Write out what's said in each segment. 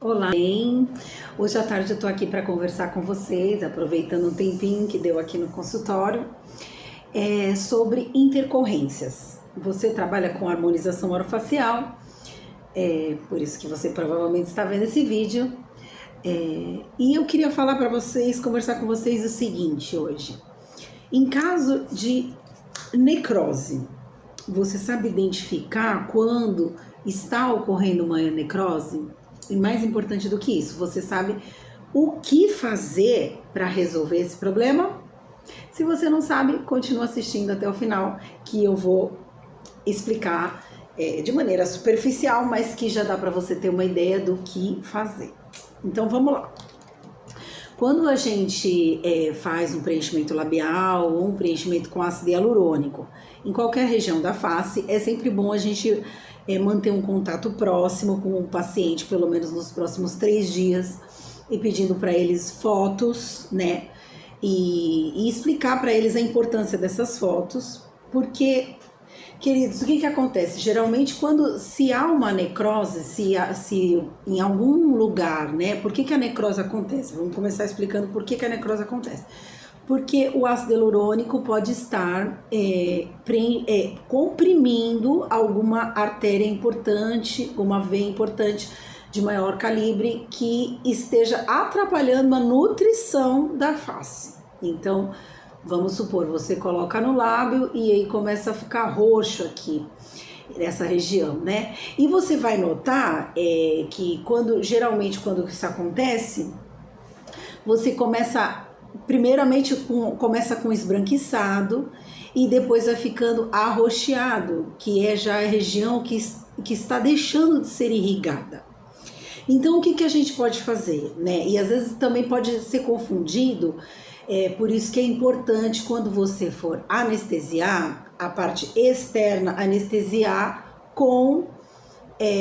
Olá, bem? Hoje à tarde eu tô aqui para conversar com vocês, aproveitando um tempinho que deu aqui no consultório, sobre intercorrências. Você trabalha com harmonização orofacial, por isso que você provavelmente está vendo esse vídeo. E eu queria falar para vocês, conversar com vocês o seguinte hoje. Em caso de necrose, você sabe identificar quando está ocorrendo uma necrose? E mais importante do que isso, você sabe o que fazer para resolver esse problema? Se você não sabe, continua assistindo até o final, que eu vou explicar de maneira superficial, mas que já dá para você ter uma ideia do que fazer. Então vamos lá. Quando a gente faz um preenchimento labial ou um preenchimento com ácido hialurônico em qualquer região da face, é sempre bom a gente manter um contato próximo com o paciente, pelo menos nos próximos 3 dias, e pedindo para eles fotos, né? E explicar para eles a importância dessas fotos, porque, queridos, o que acontece? Geralmente, se há uma necrose, se em algum lugar, né? Por que a necrose acontece? Vamos começar explicando por que a necrose acontece. Porque o ácido hialurônico pode estar comprimindo alguma artéria importante, uma veia importante de maior calibre que esteja atrapalhando a nutrição da face. Então, vamos supor, você coloca no lábio e aí começa a ficar roxo aqui, nessa região, né? E você vai notar que geralmente quando isso acontece, você primeiramente começa com esbranquiçado e depois vai ficando arroxeado, que é já a região que está deixando de ser irrigada. Então, o que a gente pode fazer, né? E às vezes também pode ser confundido, por isso que é importante quando você for anestesiar, a parte externa, anestesiar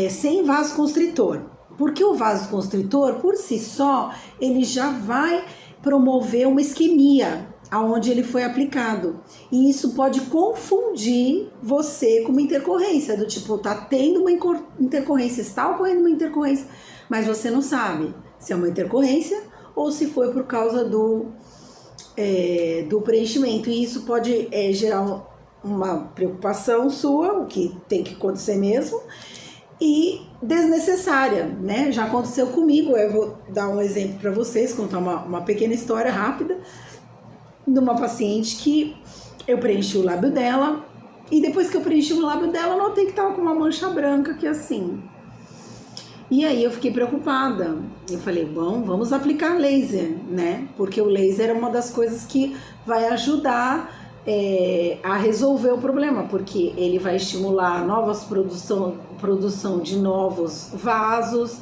sem vasoconstritor. Porque o vasoconstritor, por si só, ele já vai promover uma isquemia aonde ele foi aplicado. E isso pode confundir você com uma intercorrência, do tipo, tá tendo uma intercorrência, está ocorrendo uma intercorrência, mas você não sabe se é uma intercorrência ou se foi por causa do preenchimento. E isso pode gerar uma preocupação sua, o que tem que acontecer mesmo, e desnecessária, né? Já aconteceu comigo. Eu vou dar um exemplo para vocês, contar uma pequena história rápida de uma paciente que eu preenchi o lábio dela, e depois que eu preenchi o lábio dela, eu notei que tava com uma mancha branca aqui assim. E aí eu fiquei preocupada. Eu falei, bom, vamos aplicar laser, né? Porque o laser é uma das coisas que vai ajudar a resolver o problema, porque ele vai estimular produção de novos vasos,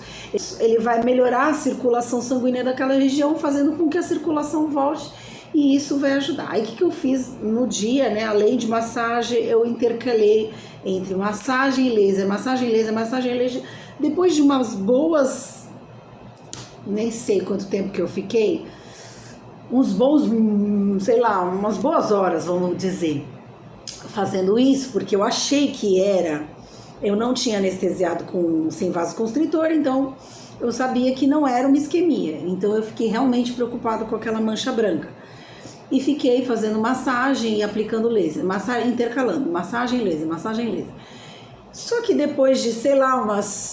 ele vai melhorar a circulação sanguínea daquela região, fazendo com que a circulação volte, e isso vai ajudar. Aí o que eu fiz no dia, né? Além de massagem, eu intercalei entre massagem e laser, massagem e laser, massagem e laser. Depois de umas boas, nem sei quanto tempo que eu fiquei, umas boas horas, vamos dizer, fazendo isso, porque eu achei que eu não tinha anestesiado sem vasoconstritor, então eu sabia que não era uma isquemia, então eu fiquei realmente preocupada com aquela mancha branca. E fiquei fazendo massagem e aplicando laser, intercalando, massagem e laser, massagem e laser. Só que depois de,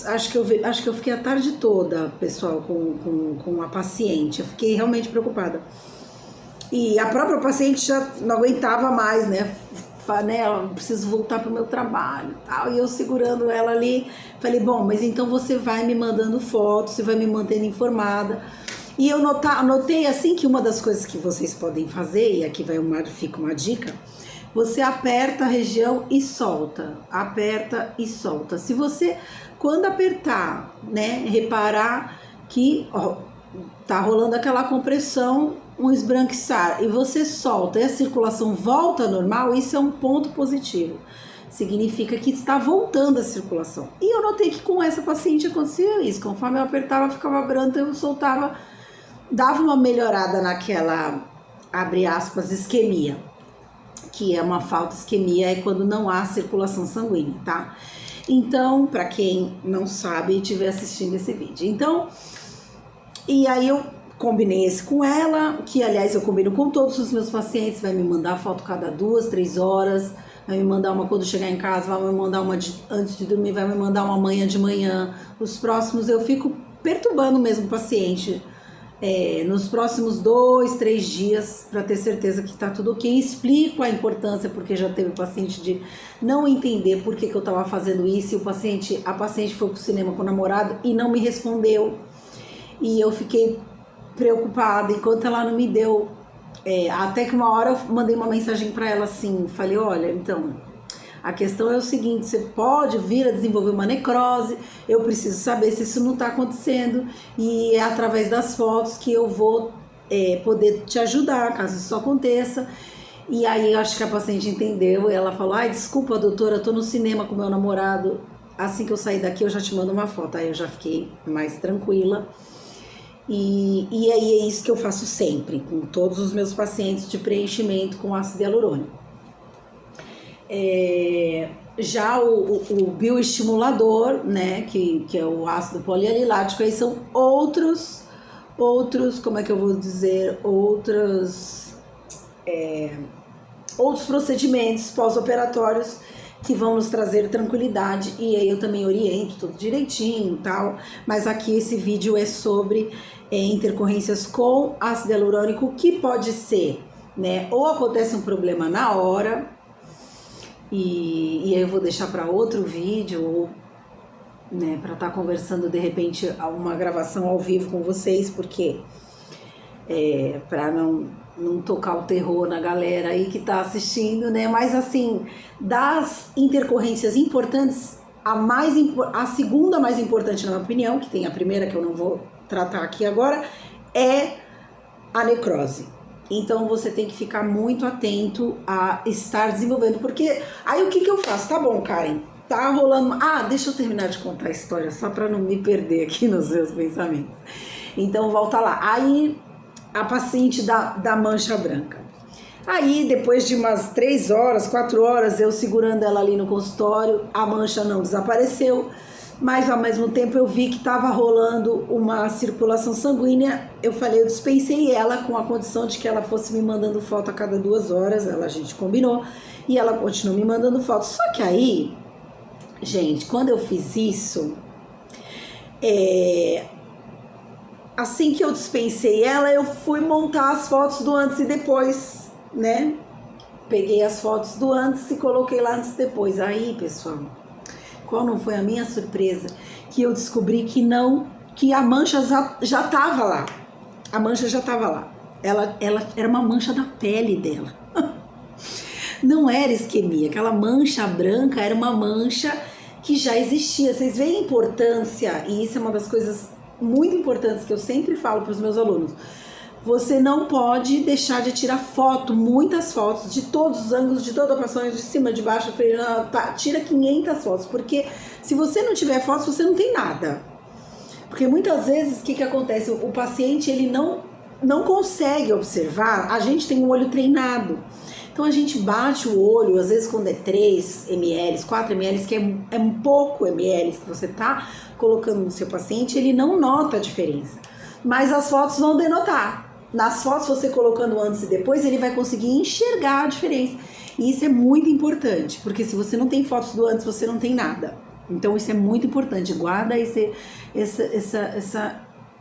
acho que eu fiquei a tarde toda, pessoal, com a paciente, eu fiquei realmente preocupada. E a própria paciente já não aguentava mais, né? Eu preciso voltar para o meu trabalho, tal. E eu segurando ela ali, falei, bom, mas então você vai me mandando fotos, você vai me mantendo informada. E eu notei assim que uma das coisas que vocês podem fazer, e aqui fica uma dica, você aperta a região e solta, aperta e solta. Se você, quando apertar, né, reparar que tá rolando aquela compressão, um esbranquiçar, e você solta e a circulação volta ao normal, isso é um ponto positivo. Significa que está voltando a circulação. E eu notei que com essa paciente acontecia isso. Conforme eu apertava, ficava branca, eu soltava, dava uma melhorada naquela, abre aspas, isquemia, que é uma falta de isquemia, é quando não há circulação sanguínea, tá? Então, para quem não sabe e estiver assistindo esse vídeo. Então, e aí eu combinei esse com ela, que aliás eu combino com todos os meus pacientes, vai me mandar foto cada 2, 3 horas, vai me mandar uma quando chegar em casa, vai me mandar uma antes de dormir, vai me mandar uma amanhã de manhã. Os próximos eu fico perturbando mesmo o paciente. Nos próximos 2, 3 dias, para ter certeza que tá tudo ok. Explico a importância, porque já teve paciente de não entender por que eu tava fazendo isso, e a paciente foi pro cinema com o namorado e não me respondeu. E eu fiquei preocupada, enquanto ela não me deu. Até que uma hora eu mandei uma mensagem para ela assim, falei, olha, então, a questão é o seguinte, você pode vir a desenvolver uma necrose, eu preciso saber se isso não está acontecendo, e é através das fotos que eu vou poder te ajudar, caso isso aconteça. E aí eu acho que a paciente entendeu, e ela falou, ai, desculpa, doutora, eu tô no cinema com meu namorado, assim que eu sair daqui eu já te mando uma foto. Aí eu já fiquei mais tranquila. E aí é isso que eu faço sempre, com todos os meus pacientes de preenchimento com ácido hialurônico. Já o bioestimulador, né, que é o ácido polialilático, aí são outros, como é que eu vou dizer, outros procedimentos pós-operatórios que vão nos trazer tranquilidade, e aí eu também oriento tudo direitinho e tal, mas aqui esse vídeo é sobre intercorrências com ácido hialurônico, que pode ser, né, ou acontece um problema na hora, e aí eu vou deixar para outro vídeo, ou né, para estar conversando de repente uma gravação ao vivo com vocês, porque para não tocar o terror na galera aí que tá assistindo, né? Mas assim, das intercorrências importantes, a segunda mais importante na minha opinião, que tem a primeira que eu não vou tratar aqui agora, é a necrose. Então você tem que ficar muito atento a estar desenvolvendo, porque aí o que eu faço? Tá bom, Karen, tá rolando... deixa eu terminar de contar a história, só para não me perder aqui nos meus pensamentos. Então volta lá. Aí a paciente da mancha branca. Aí depois de umas 3 horas, 4 horas, eu segurando ela ali no consultório, a mancha não desapareceu, mas ao mesmo tempo eu vi que estava rolando uma circulação sanguínea. Eu falei, eu dispensei ela com a condição de que ela fosse me mandando foto a cada 2 horas, a gente combinou, e ela continuou me mandando foto. Só que aí, gente, quando eu fiz isso, assim que eu dispensei ela, eu fui montar as fotos do antes e depois, né? Peguei as fotos do antes e coloquei lá antes e depois. Aí, pessoal, qual não foi a minha surpresa? Que eu descobri que a mancha já tava lá. A mancha já tava lá. Ela era uma mancha da pele dela. Não era isquemia. Aquela mancha branca era uma mancha que já existia. Vocês veem a importância, e isso é uma das coisas muito importantes que eu sempre falo para os meus alunos. Você não pode deixar de tirar foto, muitas fotos, de todos os ângulos, de toda a passagem, de cima, de baixo, tira 500 fotos, porque se você não tiver fotos, você não tem nada. Porque muitas vezes, o que acontece? O paciente, ele não consegue observar, a gente tem um olho treinado. Então a gente bate o olho, às vezes quando é 3 ml, 4 ml, que é um pouco ml que você tá colocando no seu paciente, ele não nota a diferença. Mas as fotos vão denotar. Nas fotos, você colocando antes e depois, ele vai conseguir enxergar a diferença. E isso é muito importante, porque se você não tem fotos do antes, você não tem nada. Então isso é muito importante. Guarda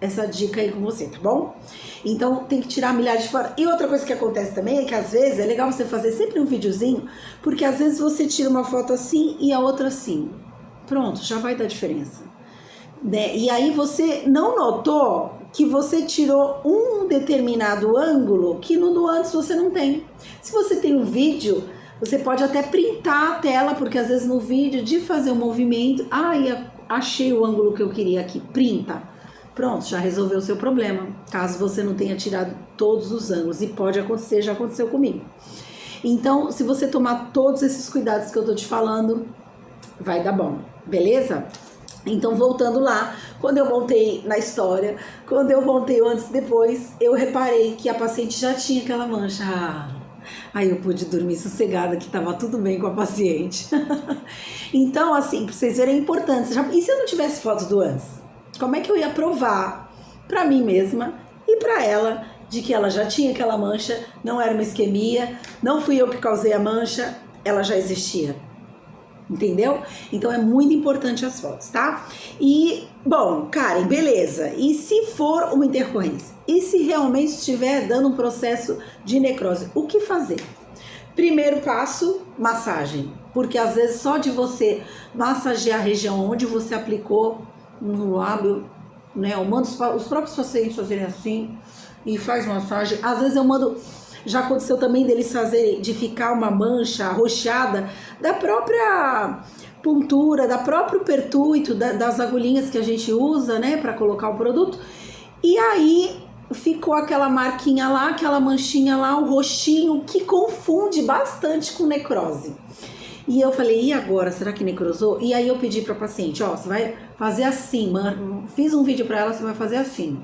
essa dica aí com você, tá bom? Então tem que tirar milhares de fotos. E outra coisa que acontece também é que às vezes é legal você fazer sempre um videozinho, porque às vezes você tira uma foto assim e a outra assim. Pronto, já vai dar diferença. Né? E aí você não notou que você tirou um determinado ângulo que no do antes você não tem. Se você tem um vídeo, você pode até printar a tela, porque às vezes no vídeo de fazer um movimento, achei o ângulo que eu queria aqui, printa. Pronto, já resolveu o seu problema, caso você não tenha tirado todos os ângulos, e pode acontecer, já aconteceu comigo. Então, se você tomar todos esses cuidados que eu tô te falando, vai dar bom, beleza? Então, voltando lá, quando eu montei na história, quando eu montei o antes e depois, eu reparei que a paciente já tinha aquela mancha. Aí eu pude dormir sossegada, que tava tudo bem com a paciente. Então, assim, pra vocês verem a importância. E se eu não tivesse foto do antes? Como é que eu ia provar pra mim mesma e pra ela de que ela já tinha aquela mancha, não era uma isquemia, não fui eu que causei a mancha, ela já existia? Entendeu? Então é muito importante as fotos, tá? E, bom, Karen, beleza. E se for uma intercorrência? E se realmente estiver dando um processo de necrose? O que fazer? Primeiro passo, massagem. Porque às vezes só de você massagear a região onde você aplicou no lábio, né? Eu mando os próprios pacientes fazerem assim e faz massagem. Às vezes eu mando... Já aconteceu também deles fazerem, de ficar uma mancha arroxeada da própria puntura, da próprio pertuito, das agulhinhas que a gente usa, né, para colocar o produto. E aí ficou aquela marquinha lá, aquela manchinha lá, o roxinho, que confunde bastante com necrose. E eu falei, e agora, será que necrosou? E aí eu pedi para a paciente, ó, você vai fazer assim, fiz um vídeo para ela, você vai fazer assim.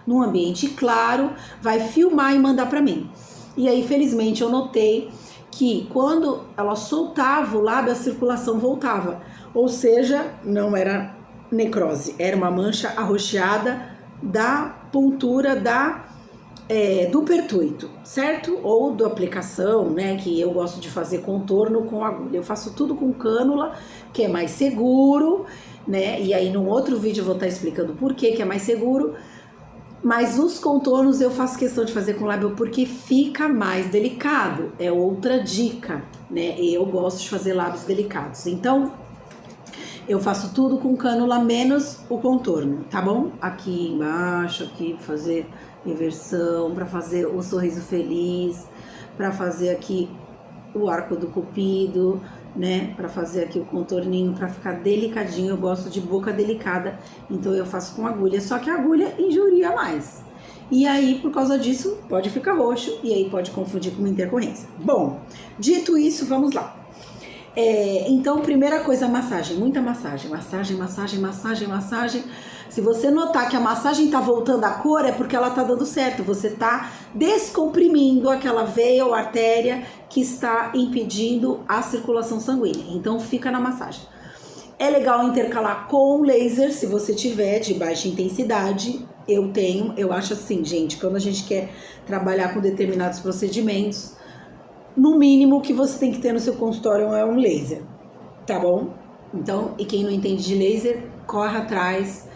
Num ambiente claro, vai filmar e mandar para mim. E aí, felizmente, eu notei que quando ela soltava o lábio, a circulação voltava. Ou seja, não era necrose, era uma mancha arroxeada da puntura do pertuito, certo? Ou da aplicação, né? Que eu gosto de fazer contorno com agulha. Eu faço tudo com cânula, que é mais seguro, né? E aí, num outro vídeo, eu vou estar explicando por que é mais seguro. Mas os contornos eu faço questão de fazer com lábio porque fica mais delicado. É outra dica, né? Eu gosto de fazer lábios delicados. Então, eu faço tudo com cânula menos o contorno, tá bom? Aqui embaixo, aqui fazer inversão, para fazer o sorriso feliz, para fazer aqui o arco do cupido, né, para fazer aqui o contorninho, para ficar delicadinho. Eu gosto de boca delicada, então eu faço com agulha, só que a agulha injuria mais. E aí, por causa disso, pode ficar roxo e aí pode confundir com uma intercorrência. Bom, dito isso, vamos lá. Então, primeira coisa, massagem, muita massagem, massagem, massagem, massagem, massagem. Se você notar que a massagem tá voltando a cor, é porque ela tá dando certo. Você tá descomprimindo aquela veia ou artéria que está impedindo a circulação sanguínea. Então, fica na massagem. É legal intercalar com laser, se você tiver de baixa intensidade. Eu acho assim, gente, quando a gente quer trabalhar com determinados procedimentos, no mínimo o que você tem que ter no seu consultório é um laser, tá bom? Então, e quem não entende de laser, corre atrás,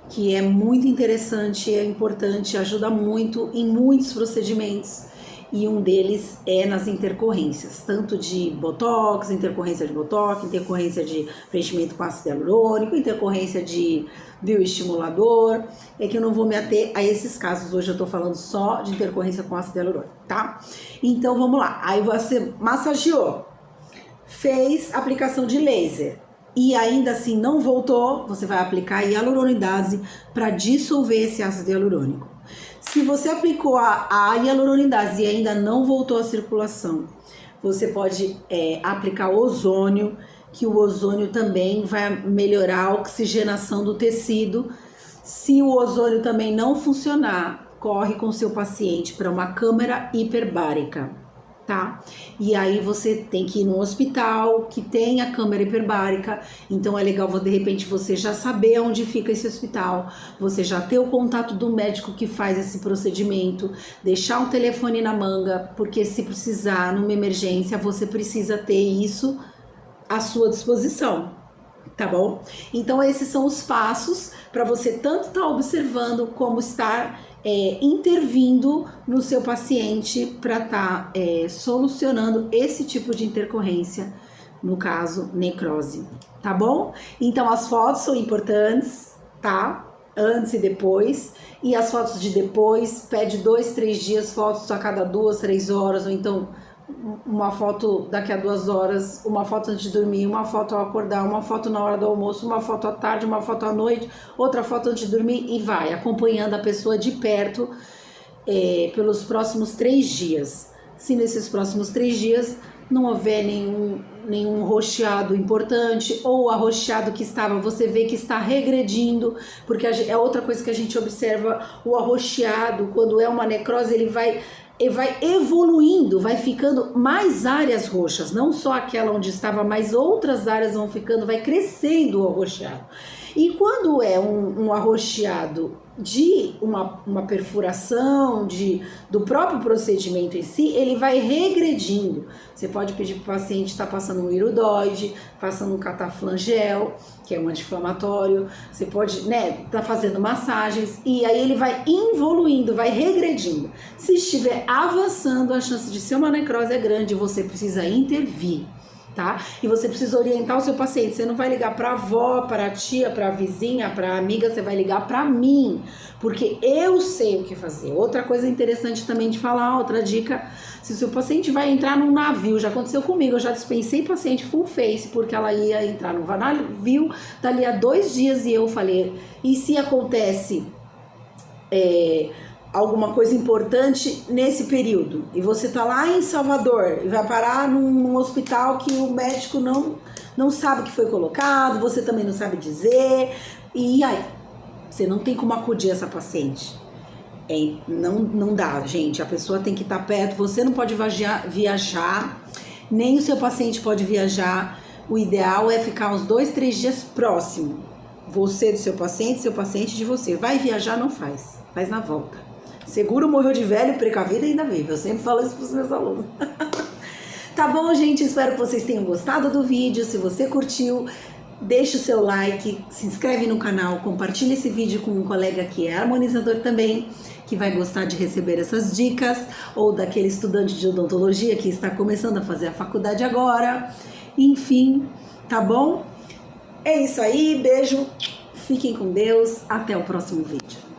que é muito interessante, é importante, ajuda muito em muitos procedimentos, e um deles é nas intercorrências, tanto de botox, intercorrência de preenchimento com ácido hialurônico, intercorrência de bioestimulador. É que eu não vou me ater a esses casos, hoje eu tô falando só de intercorrência com ácido hialurônico, tá? Então vamos lá, aí você massageou, fez aplicação de laser, e ainda assim não voltou, você vai aplicar hialuronidase para dissolver esse ácido hialurônico. Se você aplicou a hialuronidase e ainda não voltou a circulação, você pode aplicar ozônio, que o ozônio também vai melhorar a oxigenação do tecido. Se o ozônio também não funcionar, corre com o seu paciente para uma câmara hiperbárica, tá? E aí você tem que ir num hospital que tem a câmara hiperbárica, então é legal de repente você já saber onde fica esse hospital, você já ter o contato do médico que faz esse procedimento, deixar um telefone na manga, porque se precisar numa emergência você precisa ter isso à sua disposição, tá bom? Então esses são os passos para você tanto estar observando como estar intervindo no seu paciente para estar solucionando esse tipo de intercorrência, no caso, necrose, tá bom? Então as fotos são importantes, tá? Antes e depois, e as fotos de depois, pede 2, 3 dias, fotos a cada 2, 3 horas, ou então uma foto daqui a 2 horas, uma foto antes de dormir, uma foto ao acordar, uma foto na hora do almoço, uma foto à tarde, uma foto à noite, outra foto antes de dormir, e vai acompanhando a pessoa de perto pelos próximos 3 dias. Se nesses próximos 3 dias não houver nenhum roxeado importante, ou arroxeado que estava, você vê que está regredindo, porque é outra coisa que a gente observa, o arroxeado, quando é uma necrose, ele vai evoluindo, vai ficando mais áreas roxas, não só aquela onde estava, mas outras áreas vão ficando, vai crescendo o arroxeado. E quando é um arroxeado de uma perfuração, do próprio procedimento em si, ele vai regredindo. Você pode pedir para o paciente estar passando um iridoide, passando um cataflangel, que é um anti-inflamatório, você pode, tá fazendo massagens, e aí ele vai evoluindo, vai regredindo. Se estiver avançando, a chance de ser uma necrose é grande, você precisa intervir. Tá? E você precisa orientar o seu paciente. Você não vai ligar para a avó, para a tia, para a vizinha, para a amiga, você vai ligar para mim, porque eu sei o que fazer. Outra coisa interessante também de falar, outra dica, se o seu paciente vai entrar num navio, já aconteceu comigo, eu já dispensei paciente full face, porque ela ia entrar no navio dali a 2 dias, e eu falei, e se acontece alguma coisa importante nesse período, e você tá lá em Salvador e vai parar num hospital que o médico não sabe o que foi colocado, você também não sabe dizer, e aí você não tem como acudir essa paciente. Não dá, gente, a pessoa tem que estar perto, você não pode viajar, nem o seu paciente pode viajar. O ideal é ficar uns 2, 3 dias próximo, você do seu paciente de você. Vai viajar, não faz na volta. Seguro morreu de velho, precavido e ainda vive. Eu sempre falo isso para os meus alunos. Tá bom, gente? Espero que vocês tenham gostado do vídeo. Se você curtiu, deixa o seu like, se inscreve no canal, compartilha esse vídeo com um colega que é harmonizador também, que vai gostar de receber essas dicas, ou daquele estudante de odontologia que está começando a fazer a faculdade agora. Enfim, tá bom? É isso aí, beijo, fiquem com Deus, até o próximo vídeo.